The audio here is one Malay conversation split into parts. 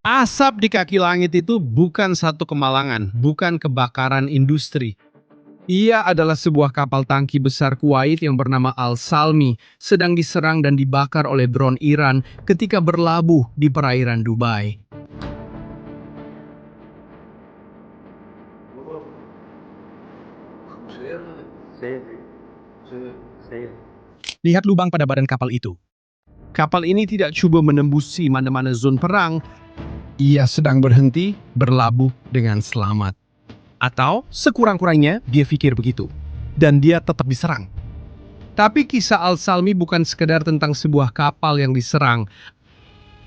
Asap di kaki langit itu bukan satu kemalangan, bukan kebakaran industri. Ia adalah sebuah kapal tangki besar Kuwait yang bernama Al-Salmi, sedang diserang dan dibakar oleh drone Iran ketika berlabuh di perairan Dubai. Lihat lubang pada badan kapal itu. Kapal ini tidak coba menembusi mana-mana zona perang. Ia sedang berhenti, berlabuh dengan selamat. Atau sekurang-kurangnya dia pikir begitu. Dan dia tetap diserang. Tapi kisah Al-Salmi bukan sekedar tentang sebuah kapal yang diserang.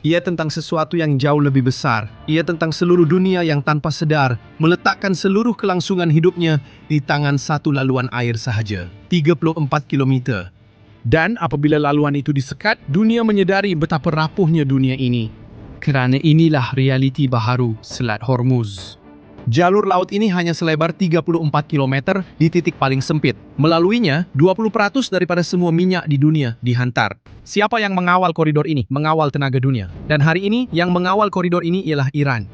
Ia tentang sesuatu yang jauh lebih besar. Ia tentang seluruh dunia yang tanpa sadar meletakkan seluruh kelangsungan hidupnya di tangan satu laluan air sahaja. 34 km. Dan apabila laluan itu disekat, dunia menyadari betapa rapuhnya dunia ini. Kerana inilah realiti baharu Selat Hormuz. Jalur laut ini hanya selebar 34 km di titik paling sempit. Melaluinya, 20% daripada semua minyak di dunia dihantar. Siapa yang mengawal koridor ini? Mengawal tenaga dunia. Dan hari ini, yang mengawal koridor ini ialah Iran.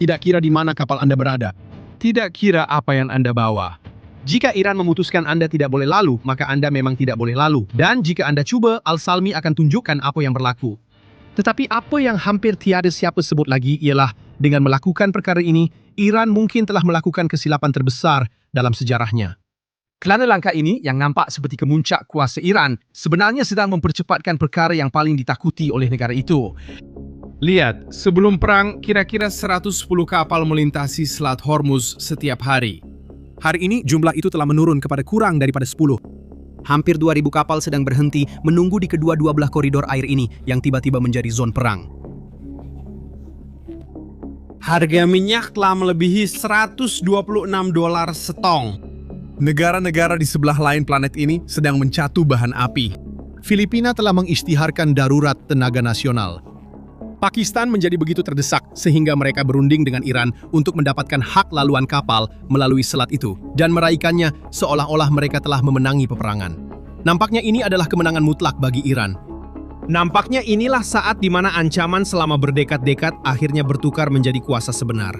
Tidak kira di mana kapal Anda berada. Tidak kira apa yang Anda bawa. Jika Iran memutuskan Anda tidak boleh lalu, maka Anda memang tidak boleh lalu. Dan jika Anda cuba, Al-Salmi akan tunjukkan apa yang berlaku. Tetapi apa yang hampir tiada siapa sebut lagi ialah dengan melakukan perkara ini, Iran mungkin telah melakukan kesilapan terbesar dalam sejarahnya. Kerana langkah ini yang nampak seperti kemuncak kuasa Iran sebenarnya sedang mempercepatkan perkara yang paling ditakuti oleh negara itu. Lihat, sebelum perang kira-kira 110 kapal melintasi Selat Hormuz setiap hari. Hari ini jumlah itu telah menurun kepada kurang daripada 10. Hampir 2.000 kapal sedang berhenti menunggu di kedua-dua belah koridor air ini yang tiba-tiba menjadi zon perang. Harga minyak telah melebihi $126 setong. Negara-negara di sebelah lain planet ini sedang mencatu bahan api. Filipina telah mengisytiharkan darurat tenaga nasional. Pakistan menjadi begitu terdesak sehingga mereka berunding dengan Iran untuk mendapatkan hak laluan kapal melalui selat itu dan meraihkannya seolah-olah mereka telah memenangi peperangan. Nampaknya ini adalah kemenangan mutlak bagi Iran. Nampaknya inilah saat di mana ancaman selama berdekad-dekad akhirnya bertukar menjadi kuasa sebenar.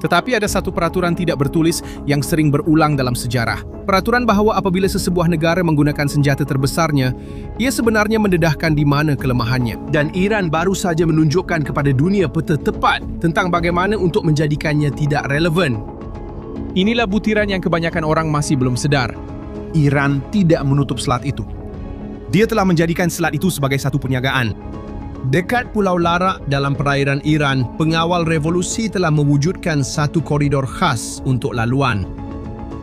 Tetapi ada satu peraturan tidak bertulis yang sering berulang dalam sejarah. Peraturan bahwa apabila sesebuah negara menggunakan senjata terbesarnya, ia sebenarnya mendedahkan di mana kelemahannya. Dan Iran baru saja menunjukkan kepada dunia peta tepat tentang bagaimana untuk menjadikannya tidak relevan. Inilah butiran yang kebanyakan orang masih belum sedar. Iran tidak menutup selat itu. Dia telah menjadikan selat itu sebagai satu perniagaan. Dekat Pulau Lara dalam perairan Iran, pengawal revolusi telah mewujudkan satu koridor khas untuk laluan.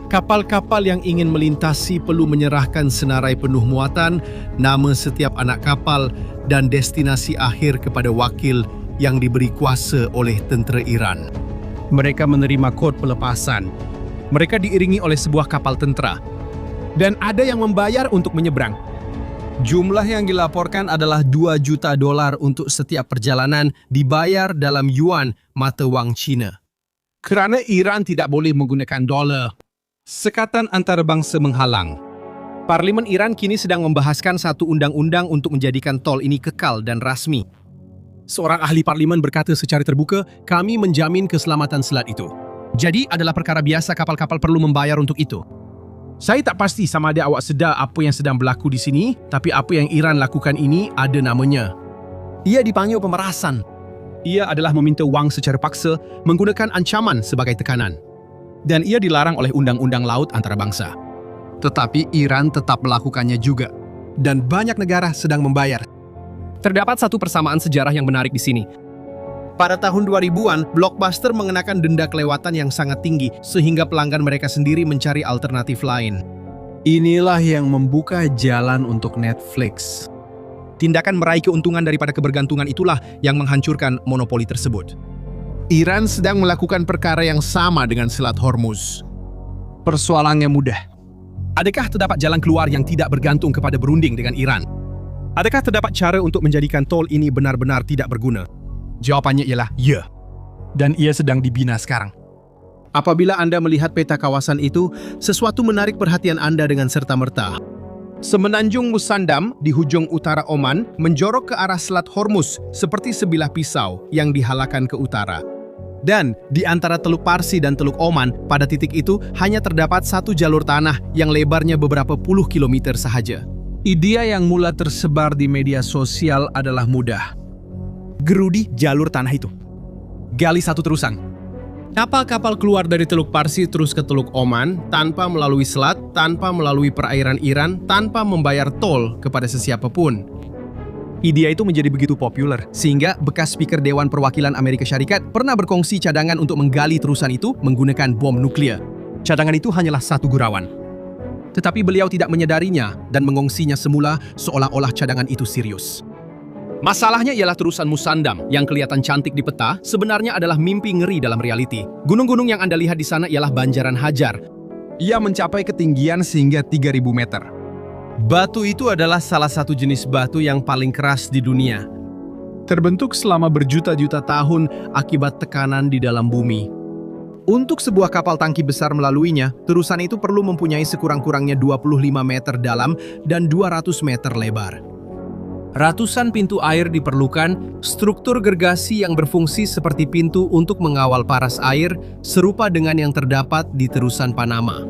Kapal-kapal yang ingin melintasi perlu menyerahkan senarai penuh muatan, nama setiap anak kapal, dan destinasi akhir kepada wakil yang diberi kuasa oleh tentera Iran. Mereka menerima kod pelepasan. Mereka diiringi oleh sebuah kapal tentera. Dan ada yang membayar untuk menyeberang. Jumlah yang dilaporkan adalah $2 juta untuk setiap perjalanan dibayar dalam yuan mata wang Cina. Kerana Iran tidak boleh menggunakan dolar, sekatan antarabangsa menghalang. Parlimen Iran kini sedang membahaskan satu undang-undang untuk menjadikan tol ini kekal dan rasmi. Seorang ahli parlimen berkata secara terbuka, kami menjamin keselamatan selat itu. Jadi adalah perkara biasa kapal-kapal perlu membayar untuk itu. Saya tak pasti sama ada awak sedar apa yang sedang berlaku di sini, tapi apa yang Iran lakukan ini ada namanya. Ia dipanggil pemerasan. Ia adalah meminta wang secara paksa menggunakan ancaman sebagai tekanan. Dan ia dilarang oleh undang-undang laut antarabangsa. Tetapi Iran tetap melakukannya juga. Dan banyak negara sedang membayar. Terdapat satu persamaan sejarah yang menarik di sini. Pada tahun 2000-an, Blockbuster mengenakan denda kelewatan yang sangat tinggi sehingga pelanggan mereka sendiri mencari alternatif lain. Inilah yang membuka jalan untuk Netflix. Tindakan meraih keuntungan daripada kebergantungan itulah yang menghancurkan monopoli tersebut. Iran sedang melakukan perkara yang sama dengan Selat Hormuz. Persoalannya mudah. Adakah terdapat jalan keluar yang tidak bergantung kepada berunding dengan Iran? Adakah terdapat cara untuk menjadikan tol ini benar-benar tidak berguna? Jawapannya ialah ya. Dan ia sedang dibina sekarang. Apabila Anda melihat peta kawasan itu, sesuatu menarik perhatian Anda dengan serta-merta. Semenanjung Musandam di hujung utara Oman menjorok ke arah Selat Hormuz seperti sebilah pisau yang dihalakan ke utara. Dan di antara Teluk Parsi dan Teluk Oman, pada titik itu hanya terdapat satu jalur tanah yang lebarnya beberapa puluh kilometer sahaja. Ide yang mula tersebar di media sosial adalah mudah. Gerudi jalur tanah itu. Gali satu terusan. Kapal-kapal keluar dari Teluk Parsi terus ke Teluk Oman tanpa melalui selat, tanpa melalui perairan Iran, tanpa membayar tol kepada sesiapapun. Ide itu menjadi begitu populer, sehingga bekas Speaker Dewan Perwakilan Amerika Syarikat pernah berkongsi cadangan untuk menggali terusan itu menggunakan bom nuklir. Cadangan itu hanyalah satu gurauan. Tetapi beliau tidak menyadarinya dan mengongsinya semula seolah-olah cadangan itu serius. Masalahnya ialah terusan Musandam yang kelihatan cantik di peta sebenarnya adalah mimpi ngeri dalam realiti. Gunung-gunung yang Anda lihat di sana ialah Banjaran Hajar. Ia mencapai ketinggian sehingga 3.000 meter. Batu itu adalah salah satu jenis batu yang paling keras di dunia. Terbentuk selama berjuta-juta tahun akibat tekanan di dalam bumi. Untuk sebuah kapal tangki besar melaluinya, terusan itu perlu mempunyai sekurang-kurangnya 25 meter dalam dan 200 meter lebar. Ratusan pintu air diperlukan, struktur gergasi yang berfungsi seperti pintu untuk mengawal paras air, serupa dengan yang terdapat di terusan Panama.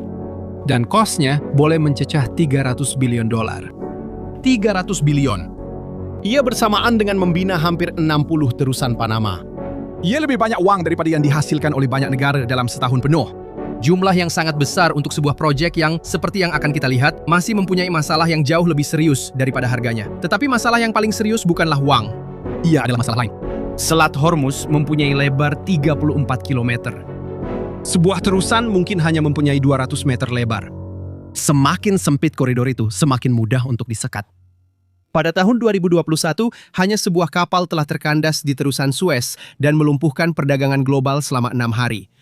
Dan kosnya boleh mencecah $300 billion. 300 billion. Ia bersamaan dengan membina hampir 60 terusan Panama. Ia lebih banyak uang daripada yang dihasilkan oleh banyak negara dalam setahun penuh. Jumlah yang sangat besar untuk sebuah proyek yang, seperti yang akan kita lihat, masih mempunyai masalah yang jauh lebih serius daripada harganya. Tetapi masalah yang paling serius bukanlah uang. Ia adalah masalah lain. Selat Hormuz mempunyai lebar 34 km. Sebuah terusan mungkin hanya mempunyai 200 meter lebar. Semakin sempit koridor itu, semakin mudah untuk disekat. Pada tahun 2021, hanya sebuah kapal telah terkandas di terusan Suez dan melumpuhkan perdagangan global selama 6 hari.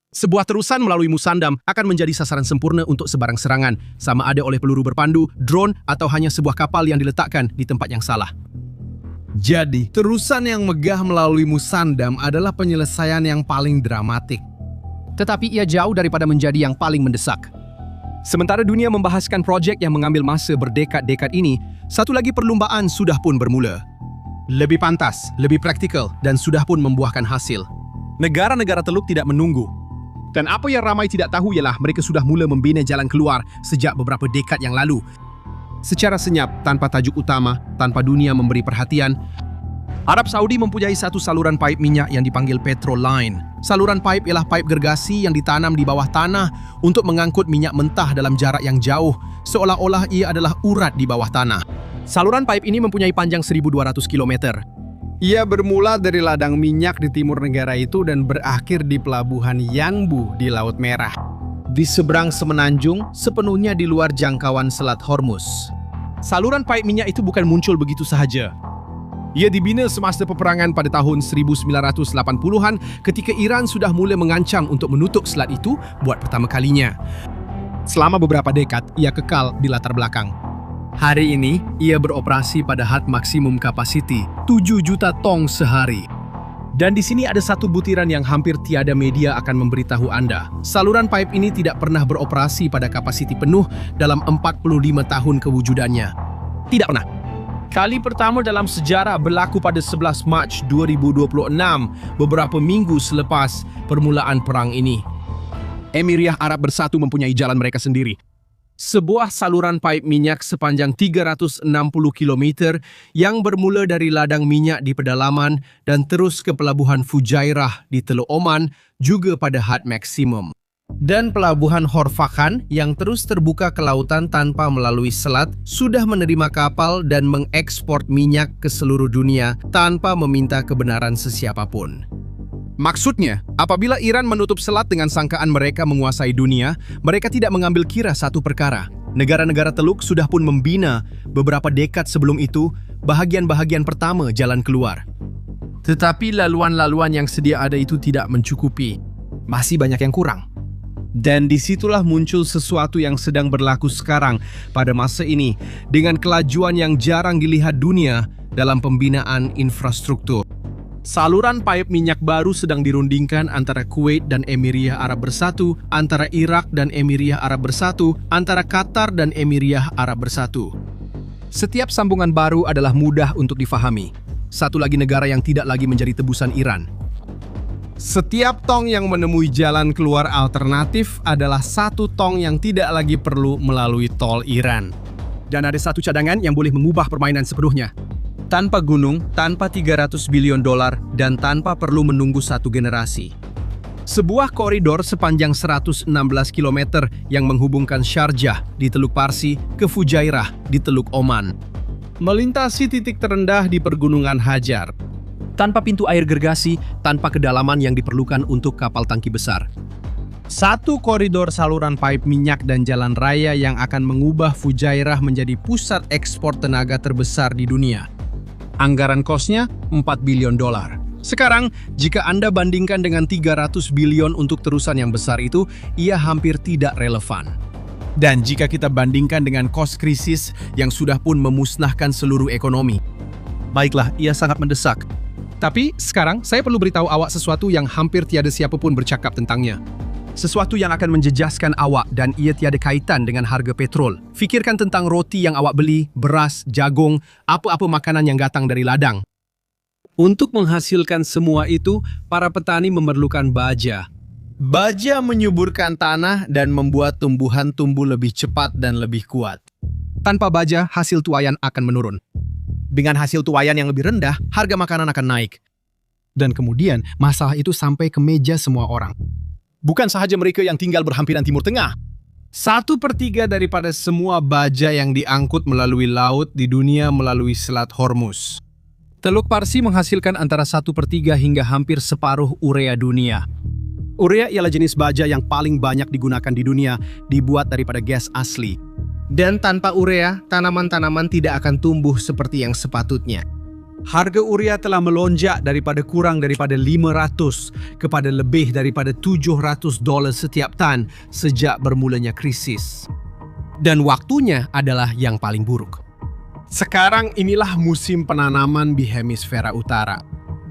Sebuah terusan melalui Musandam akan menjadi sasaran sempurna untuk sebarang serangan, sama ada oleh peluru berpandu, drone, atau hanya sebuah kapal yang diletakkan di tempat yang salah. Jadi, terusan yang megah melalui Musandam adalah penyelesaian yang paling dramatik. Tetapi ia jauh daripada menjadi yang paling mendesak. Sementara dunia membahaskan proyek yang mengambil masa berdekad-dekad ini, satu lagi perlumbaan sudah pun bermula. Lebih pantas, lebih praktikal, dan sudah pun membuahkan hasil. Negara-negara Teluk tidak menunggu. Dan apa yang ramai tidak tahu ialah mereka sudah mula membina jalan keluar sejak beberapa dekad yang lalu. Secara senyap, tanpa tajuk utama, tanpa dunia memberi perhatian, Arab Saudi mempunyai satu saluran pipe minyak yang dipanggil Petroline. Saluran pipe ialah pipe gergasi yang ditanam di bawah tanah untuk mengangkut minyak mentah dalam jarak yang jauh, seolah-olah ia adalah urat di bawah tanah. Saluran pipe ini mempunyai panjang 1.200 km. Ia bermula dari ladang minyak di timur negara itu dan berakhir di pelabuhan Yanbu di Laut Merah. Di seberang semenanjung, sepenuhnya di luar jangkauan Selat Hormuz. Saluran pipe minyak itu bukan muncul begitu sahaja. Ia dibina semasa peperangan pada tahun 1980-an ketika Iran sudah mula mengancam untuk menutup selat itu buat pertama kalinya. Selama beberapa dekad, ia kekal di latar belakang. Hari ini, ia beroperasi pada had maksimum kapasiti 7 juta tong sehari. Dan di sini ada satu butiran yang hampir tiada media akan memberitahu Anda. Saluran pipe ini tidak pernah beroperasi pada kapasiti penuh dalam 45 tahun kewujudannya. Tidak pernah. Kali pertama dalam sejarah berlaku pada 11 Mac 2026, beberapa minggu selepas permulaan perang ini. Emiria Arab Bersatu mempunyai jalan mereka sendiri. Sebuah saluran pipe minyak sepanjang 360 km yang bermula dari ladang minyak di pedalaman dan terus ke pelabuhan Fujairah di Teluk Oman juga pada had maksimum. Dan pelabuhan Horfakan yang terus terbuka ke lautan tanpa melalui selat sudah menerima kapal dan mengekspor minyak ke seluruh dunia tanpa meminta kebenaran sesiapapun. Maksudnya, apabila Iran menutup selat dengan sangkaan mereka menguasai dunia, mereka tidak mengambil kira satu perkara. Negara-negara Teluk sudah pun membina beberapa dekad sebelum itu bahagian-bahagian pertama jalan keluar. Tetapi laluan-laluan yang sedia ada itu tidak mencukupi. Masih banyak yang kurang. Dan disitulah muncul sesuatu yang sedang berlaku sekarang pada masa ini dengan kelajuan yang jarang dilihat dunia dalam pembinaan infrastruktur. Saluran pipe minyak baru sedang dirundingkan antara Kuwait dan Emiria Arab Bersatu, antara Irak dan Emiria Arab Bersatu, antara Qatar dan Emiria Arab Bersatu. Setiap sambungan baru adalah mudah untuk difahami. Satu lagi negara yang tidak lagi menjadi tebusan Iran. Setiap tong yang menemui jalan keluar alternatif adalah satu tong yang tidak lagi perlu melalui tol Iran. Dan ada satu cadangan yang boleh mengubah permainan sepenuhnya. Tanpa gunung, tanpa 300 bilion dolar, dan tanpa perlu menunggu satu generasi. Sebuah koridor sepanjang 116 km yang menghubungkan Sharjah di Teluk Parsi ke Fujairah di Teluk Oman. Melintasi titik terendah di Pergunungan Hajar. Tanpa pintu air gergasi, tanpa kedalaman yang diperlukan untuk kapal tangki besar. Satu koridor saluran pipe minyak dan jalan raya yang akan mengubah Fujairah menjadi pusat ekspor tenaga terbesar di dunia. Anggaran kosnya 4 bilion dolar. Sekarang, jika Anda bandingkan dengan 300 bilion untuk terusan yang besar itu, ia hampir tidak relevan. Dan jika kita bandingkan dengan kos krisis yang sudah pun memusnahkan seluruh ekonomi, baiklah, ia sangat mendesak. Tapi sekarang, saya perlu beritahu awak sesuatu yang hampir tiada siapapun bercakap tentangnya. Sesuatu yang akan menjejaskan awak dan ia tiada kaitan dengan harga petrol. Fikirkan tentang roti yang awak beli, beras, jagung, apa-apa makanan yang datang dari ladang. Untuk menghasilkan semua itu, para petani memerlukan baja. Baja menyuburkan tanah dan membuat tumbuhan tumbuh lebih cepat dan lebih kuat. Tanpa baja, hasil tuayan akan menurun. Dengan hasil tuayan yang lebih rendah, harga makanan akan naik. Dan kemudian, masalah itu sampai ke meja semua orang. Bukan sahaja mereka yang tinggal berhampiran Timur Tengah. 1/3 daripada semua baja yang diangkut melalui laut di dunia melalui Selat Hormuz. Teluk Parsi menghasilkan antara 1/3 hingga hampir separuh urea dunia. Urea ialah jenis baja yang paling banyak digunakan di dunia, dibuat daripada gas asli. Dan tanpa urea, tanaman-tanaman tidak akan tumbuh seperti yang sepatutnya. Harga urea telah melonjak daripada kurang daripada 500 kepada lebih daripada 700 dolar setiap tan sejak bermulanya krisis. Dan waktunya adalah yang paling buruk. Sekarang inilah musim penanaman di hemisfera utara.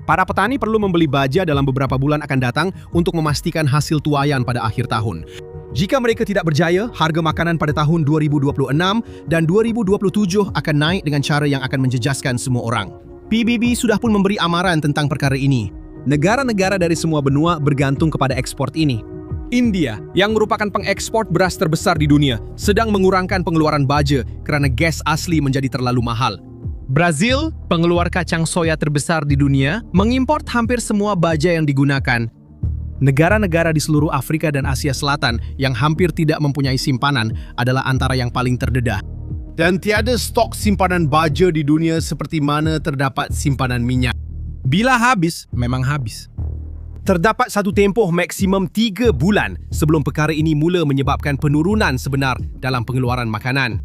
Para petani perlu membeli baja dalam beberapa bulan akan datang untuk memastikan hasil tuayan pada akhir tahun. Jika mereka tidak berjaya, harga makanan pada tahun 2026 dan 2027 akan naik dengan cara yang akan menjejaskan semua orang. PBB sudah pun memberi amaran tentang perkara ini. Negara-negara dari semua benua bergantung kepada ekspor ini. India, yang merupakan pengekspor beras terbesar di dunia, sedang mengurangkan pengeluaran baja kerana gas asli menjadi terlalu mahal. Brazil, pengeluar kacang soya terbesar di dunia, mengimport hampir semua baja yang digunakan. Negara-negara di seluruh Afrika dan Asia Selatan yang hampir tidak mempunyai simpanan adalah antara yang paling terdedah. Dan tiada stok simpanan baja di dunia seperti mana terdapat simpanan minyak. Bila habis, memang habis. Terdapat satu tempoh maksimum 3 bulan sebelum perkara ini mula menyebabkan penurunan sebenar dalam pengeluaran makanan.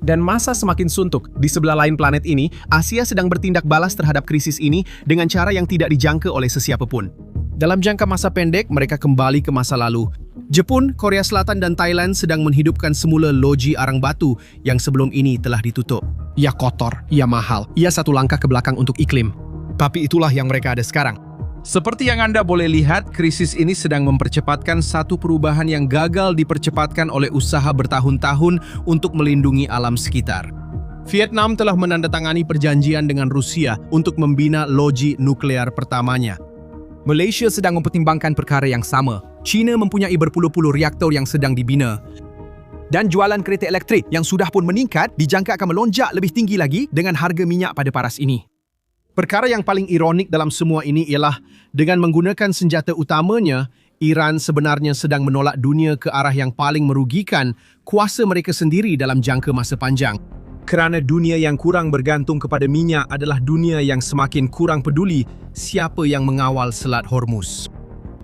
Dan masa semakin suntuk. Di sebelah lain planet ini, Asia sedang bertindak balas terhadap krisis ini dengan cara yang tidak dijangka oleh sesiapa pun. Dalam jangka masa pendek, mereka kembali ke masa lalu. Jepun, Korea Selatan dan Thailand sedang menghidupkan semula loji arang batu yang sebelum ini telah ditutup. Ia kotor, ia mahal, ia satu langkah ke belakang untuk iklim. Tapi itulah yang mereka ada sekarang. Seperti yang Anda boleh lihat, krisis ini sedang mempercepatkan satu perubahan yang gagal dipercepatkan oleh usaha bertahun-tahun untuk melindungi alam sekitar. Vietnam telah menandatangani perjanjian dengan Rusia untuk membina loji nuklear pertamanya. Malaysia sedang mempertimbangkan perkara yang sama. China mempunyai berpuluh-puluh reaktor yang sedang dibina. Dan jualan kereta elektrik yang sudah pun meningkat dijangka akan melonjak lebih tinggi lagi dengan harga minyak pada paras ini. Perkara yang paling ironik dalam semua ini ialah dengan menggunakan senjata utamanya, Iran sebenarnya sedang menolak dunia ke arah yang paling merugikan kuasa mereka sendiri dalam jangka masa panjang. Kerana dunia yang kurang bergantung kepada minyak adalah dunia yang semakin kurang peduli siapa yang mengawal Selat Hormuz.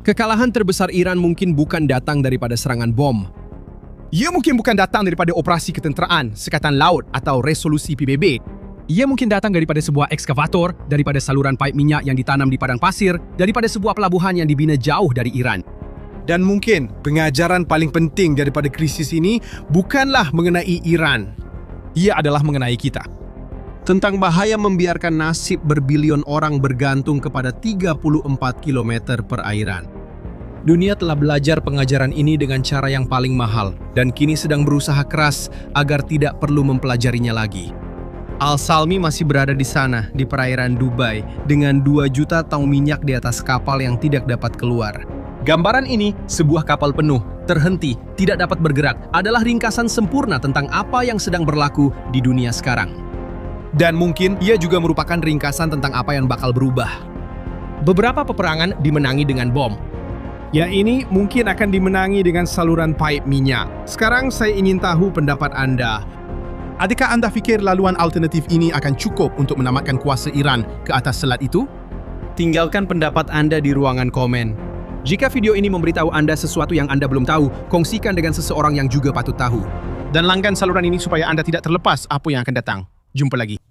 Kekalahan terbesar Iran mungkin bukan datang daripada serangan bom. Ia mungkin bukan datang daripada operasi ketenteraan, sekatan laut atau resolusi PBB. Ia mungkin datang daripada sebuah ekskavator, daripada saluran pipe minyak yang ditanam di padang pasir, daripada sebuah pelabuhan yang dibina jauh dari Iran. Dan mungkin pengajaran paling penting daripada krisis ini bukanlah mengenai Iran. Ia adalah mengenai kita. tentang bahaya membiarkan nasib berbilion orang bergantung kepada 34 km perairan. Dunia telah belajar pengajaran ini dengan cara yang paling mahal dan kini sedang berusaha keras agar tidak perlu mempelajarinya lagi. Al-Salmi masih berada di sana, di perairan Dubai, dengan 2 juta tong minyak di atas kapal yang tidak dapat keluar. Gambaran ini, sebuah kapal penuh, terhenti, tidak dapat bergerak, adalah ringkasan sempurna tentang apa yang sedang berlaku di dunia sekarang. Dan mungkin ia juga merupakan ringkasan tentang apa yang bakal berubah. Beberapa peperangan dimenangi dengan bom. Ya, ini mungkin akan dimenangi dengan saluran pipe minyak. Sekarang saya ingin tahu pendapat Anda. Adakah Anda fikir laluan alternatif ini akan cukup untuk menamatkan kuasa Iran ke atas selat itu? Tinggalkan pendapat Anda di ruangan komen. Jika video ini memberitahu Anda sesuatu yang Anda belum tahu, kongsikan dengan seseorang yang juga patut tahu. Dan langgan saluran ini supaya Anda tidak terlepas apa yang akan datang. Jumpa lagi.